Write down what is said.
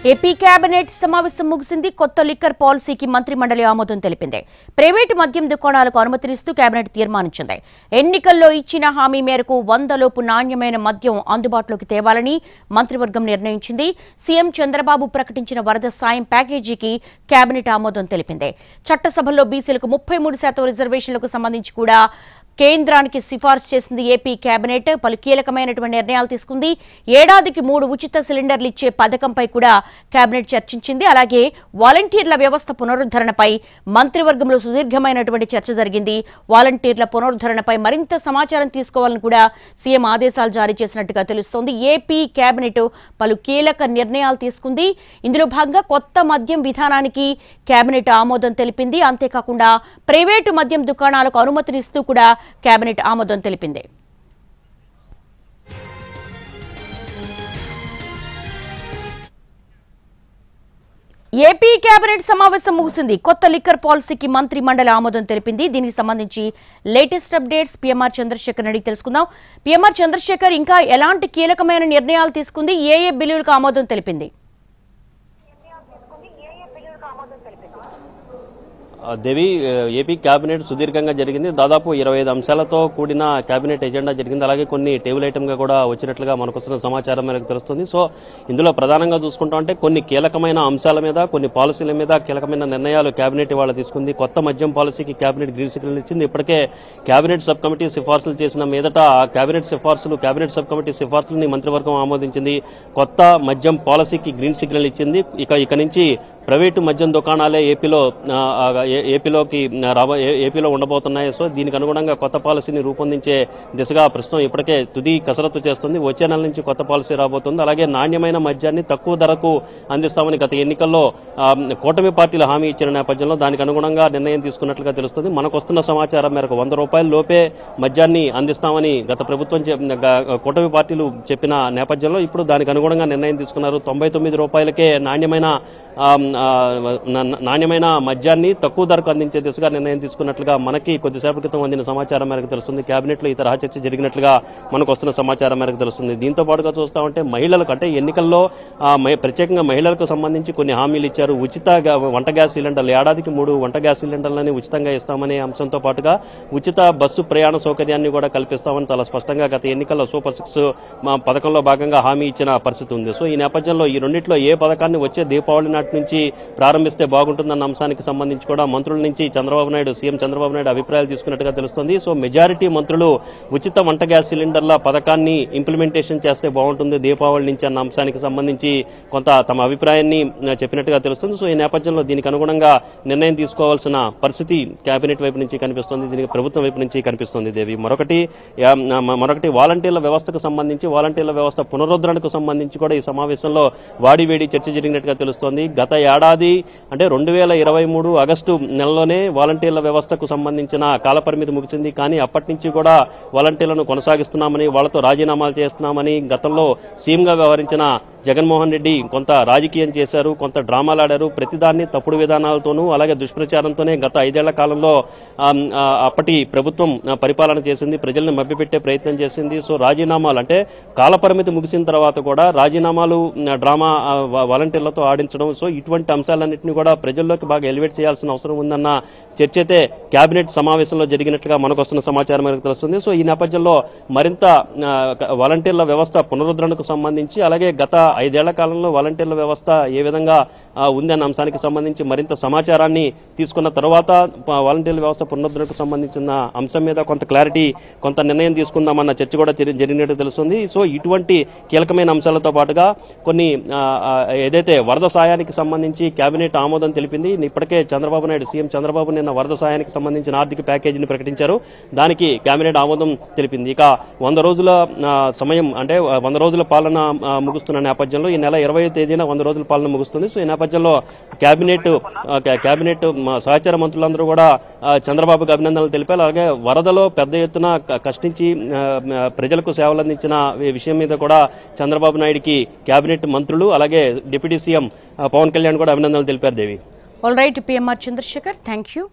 AP cabinet సమావేశం ముగిసింది. కొత్త లిక్కర్ పాలసీకి మంత్రి మండలి ఆమోదం తెలిపింది. ప్రైవేటు మద్యం దుకాణాలకు అనుమతినిస్తూ కేబినెట్ తీర్మానించింది. ఎన్నికల్లో ఇచ్చిన హామీ మేరకు 100 లోపు నాణ్యమైన మద్యం అందుబాటులోకి తేవాలని మంత్రివర్గం నిర్ణయించింది. సీఎం చంద్రబాబు ప్రకటించిన వరద సాయం ప్యాకేజీకి కేబినెట్ ఆమోదం తెలిపింది. చట్టసభలో బీసీలకు 33% రిజర్వేషన్లకు సంబంధించి కూడా కేంద్రానికి సిఫార్సు చేసింది. ఏపీ కేబినెట్ పలు కీలకమైనటువంటి నిర్ణయాలు తీసుకుంది. ఏడాదికి 3 ఉచిత సిలిండర్లు ఇచ్చే పథకంపై కూడా కేబినెట్ చర్చించింది. అలాగే వాలంటీర్ల వ్యవస్థ పునరుద్ధరణపై మంత్రివర్గంలో సుదీర్ఘమైనటువంటి చర్చ జరిగింది. వాలంటీర్ల పునరుద్ధరణపై మరింత సమాచారం తీసుకోవాలని కూడా సీఎం ఆదేశాలు జారీ చేసినట్టుగా తెలుస్తోంది. ఏపీ కేబినెట్ పలు కీలక నిర్ణయాలు తీసుకుంది. ఇందులో భాగంగా కొత్త మద్యం విధానానికి కేబినెట్ ఆమోదం తెలిపింది. అంతేకాకుండా ప్రైవేటు మద్యం దుకాణాలకు అనుమతినిస్తూ కూడా కేబినెట్ ఆమోదం తెలిపింది. ఏపీ కేబినెట్ సమావేశం ముగిసింది. కొత్త లిక్కర్ పాలసీకి మంత్రి మండలి ఆమోదం తెలిపింది. దీనికి సంబంధించి లేటెస్ట్ అప్డేట్స్ పిఎంఆర్ చంద్రశేఖర్ అడిగి తెలుసుకుందాం. పిఎంఆర్ చంద్రశేఖర్, ఇంకా ఎలాంటి కీలకమైన నిర్ణయాలు తీసుకుంది? ఏ బిల్లులకు ఆమోదం తెలిపింది? దేవి, ఏపీ కేబినెట్ సుదీర్ఘంగా జరిగింది. దాదాపు 25 అంశాలతో కూడిన కేబినెట్ ఎజెండా జరిగింది. అలాగే కొన్ని టేబుల్ ఐటమ్గా కూడా వచ్చినట్లుగా మనకు వస్తున్న సమాచారం మేరకు తెలుస్తుంది. సో ఇందులో ప్రధానంగా చూసుకుంటామంటే కొన్ని కీలకమైన అంశాల మీద, కొన్ని పాలసీల మీద కీలకమైన నిర్ణయాలు కేబినెట్ ఇవాళ తీసుకుంది. కొత్త మద్యం పాలసీకి కేబినెట్ గ్రీన్ సిగ్నల్ ఇచ్చింది. ఇప్పటికే కేబినెట్ సబ్ కమిటీ సిఫార్సులు చేసిన మీదట కేబినెట్ సబ్ కమిటీ సిఫార్సులని మంత్రివర్గం ఆమోదించింది. కొత్త మద్యం పాలసీకి గ్రీన్ సిగ్నల్ ఇచ్చింది. ఇక నుంచి ప్రైవేటు మద్యం దుకాణాలే ఏపీలో ఉండబోతున్నాయి. సో దీనికి అనుగుణంగా కొత్త పాలసీని రూపొందించే దిశగా ప్రస్తుతం ఇప్పటికే తుది కసరత్తు చేస్తుంది. వచ్చే నెల నుంచి కొత్త పాలసీ రాబోతుంది. అలాగే నాణ్యమైన మద్యాన్ని తక్కువ ధరకు అందిస్తామని గత ఎన్నికల్లో కూటమి పార్టీలు హామీ ఇచ్చిన నేపథ్యంలో దానికి అనుగుణంగా నిర్ణయం తీసుకున్నట్లుగా తెలుస్తుంది. మనకు వస్తున్న సమాచారం మేరకు 100 రూపాయల లోపే మద్యాన్ని అందిస్తామని గత ప్రభుత్వం కూటమి పార్టీలు చెప్పిన నేపథ్యంలో ఇప్పుడు దానికి అనుగుణంగా నిర్ణయం తీసుకున్నారు. 99 రూపాయలకే నాణ్యమైన మద్యాన్ని తక్కువ ధరకు అందించే దిశగా నిర్ణయం తీసుకున్నట్లుగా మనకి కొద్దిసేపటి క్రితం అందిన సమాచారం మేరకు తెలుస్తుంది. కేబినెట్ లో ఈ తరహా చర్చ జరిగినట్లుగా మనకు వస్తున్న సమాచారం మేరకు తెలుస్తుంది. దీంతో పాటుగా చూస్తా ఉంటే మహిళలకు, అంటే ఎన్నికల్లో ప్రత్యేకంగా మహిళలకు సంబంధించి కొన్ని హామీలు ఇచ్చారు. ఉచిత వంట గ్యాస్ సిలిండర్లు, ఏడాదికి 3 వంట గ్యాస్ సిలిండర్లని ఉచితంగా ఇస్తామనే అంశంతో పాటుగా ఉచిత బస్సు ప్రయాణ సౌకర్యాన్ని కూడా కల్పిస్తామని చాలా స్పష్టంగా గత ఎన్నికల్లో సూపర్ 6 పథకంలో భాగంగా హామీ ఇచ్చిన పరిస్థితి ఉంది. సో ఈ నేపథ్యంలో ఈ రెండిట్లో ఏ పథకాన్ని వచ్చే దీపావళి నాటి నుంచి ప్రారంభిస్తే బాగుంటుందన్న అంశానికి సంబంధించి కూడా మంత్రుల నుంచి సీఎం చంద్రబాబు నాయుడు అభిప్రాయాలు తీసుకున్నట్టుగా తెలుస్తుంది. సో మెజారిటీ మంత్రులు ఉచిత వంట గ్యాస్ సిలిండర్ల పథకాన్ని ఇంప్లిమెంటేషన్ చేస్తే బాగుంటుంది దీపావళి నుంచి అన్న అంశానికి సంబంధించి కొంత తమ అభిప్రాయాన్ని చెప్పినట్టుగా తెలుస్తుంది. సో ఈ నేపథ్యంలో దీనికి అనుగుణంగా నిర్ణయం తీసుకోవాల్సిన పరిస్థితి కేబినెట్ వైపు నుంచి కనిపిస్తుంది, దీనికి ప్రభుత్వం వైపు నుంచి కనిపిస్తుంది. దేవి, మరొకటి వాలంటీర్ల వ్యవస్థకు సంబంధించి, వాలంటీర్ల వ్యవస్థ పునరుద్ధరణకు సంబంధించి కూడా ఈ సమావేశంలో వాడివేడి చర్చ జరిగినట్టుగా తెలుస్తోంది. గత ఏడాది అంటే 2023 ఆగస్టు నెలలోనే వాలంటీర్ల వ్యవస్థకు సంబంధించిన కాలపరిమితి ముగిసింది. కానీ అప్పటి నుంచి కూడా వాలంటీర్లను కొనసాగిస్తున్నామని, వాళ్లతో రాజీనామాలు చేస్తున్నామని గతంలో సీఎంగా వ్యవహరించిన జగన్మోహన్ రెడ్డి కొంత రాజకీయం చేశారు, కొంత డ్రామాలు ఆడారు. ప్రతిదాన్ని తప్పుడు విధానాలతోనూ అలాగే దుష్ప్రచారంతోనే గత 5 ఏళ్ల కాలంలో అప్పటి ప్రభుత్వం పరిపాలన చేసింది, ప్రజల్ని మభ్యపెట్టే ప్రయత్నం చేసింది. సో రాజీనామాలు అంటే కాలపరిమితి ముగిసిన తర్వాత కూడా రాజీనామాలు, డ్రామా వాలంటీర్లతో ఆడించడం, సో ఇటువంటి అంశాలన్నింటినీ కూడా ప్రజల్లోకి బాగా ఎలివేట్ చేయాల్సిన అవసరం ఉందన్న చర్చ అయితే కేబినెట్ సమావేశంలో జరిగినట్లుగా మనకు వస్తున్న సమాచారం మనకు తెలుస్తుంది. సో ఈ నేపథ్యంలో మరింత వాలంటీర్ల వ్యవస్థ పునరుద్ధరణకు సంబంధించి, అలాగే గత 5 ఏళ్ల కాలంలో వాలంటీర్ల వ్యవస్థ ఏ విధంగా ఉంది అన్న అంశానికి సంబంధించి మరింత సమాచారాన్ని తీసుకున్న తర్వాత వాలంటీర్ల వ్యవస్థ పునరుద్ధరణకు సంబంధించిన అంశం మీద కొంత క్లారిటీ, కొంత నిర్ణయం తీసుకుందామన్న చర్చ కూడా జరిగినట్టు తెలుస్తుంది. సో ఇటువంటి కీలకమైన అంశాలతో పాటుగా కొన్ని ఏదైతే వరద సాయానికి సంబంధించి కేబినెట్ ఆమోదం తెలిపింది. ఇప్పటికే సీఎం చంద్రబాబు నిన్న వరద సాయానికి సంబంధించిన ఆర్థిక ప్యాకేజీని ప్రకటించారు. దానికి కేబినెట్ ఆమోదం తెలిపింది. ఇక 100 రోజుల సమయం, అంటే 100 రోజుల పాలన ముగుస్తున్న నేపథ్యంలో ఈ నెల 20వ తేదీన 100 రోజుల పాలన ముగుస్తుంది. సో ఈ నేపథ్యంలో కేబినెట్ సహచార మంత్రులందరూ కూడా చంద్రబాబుకు అభినందనలు తెలిపారు. అలాగే వరదలో పెద్ద ఎత్తున కష్టించి ప్రజలకు సేవలు అందించిన విషయం మీద కూడా చంద్రబాబు నాయుడికి కేబినెట్ మంత్రులు అలాగే డిప్యూటీ సీఎం పవన్ కళ్యాణ్ కూడా అభినందనలు తెలిపారు. Devi, all right PMR Chandrashekar, thank you.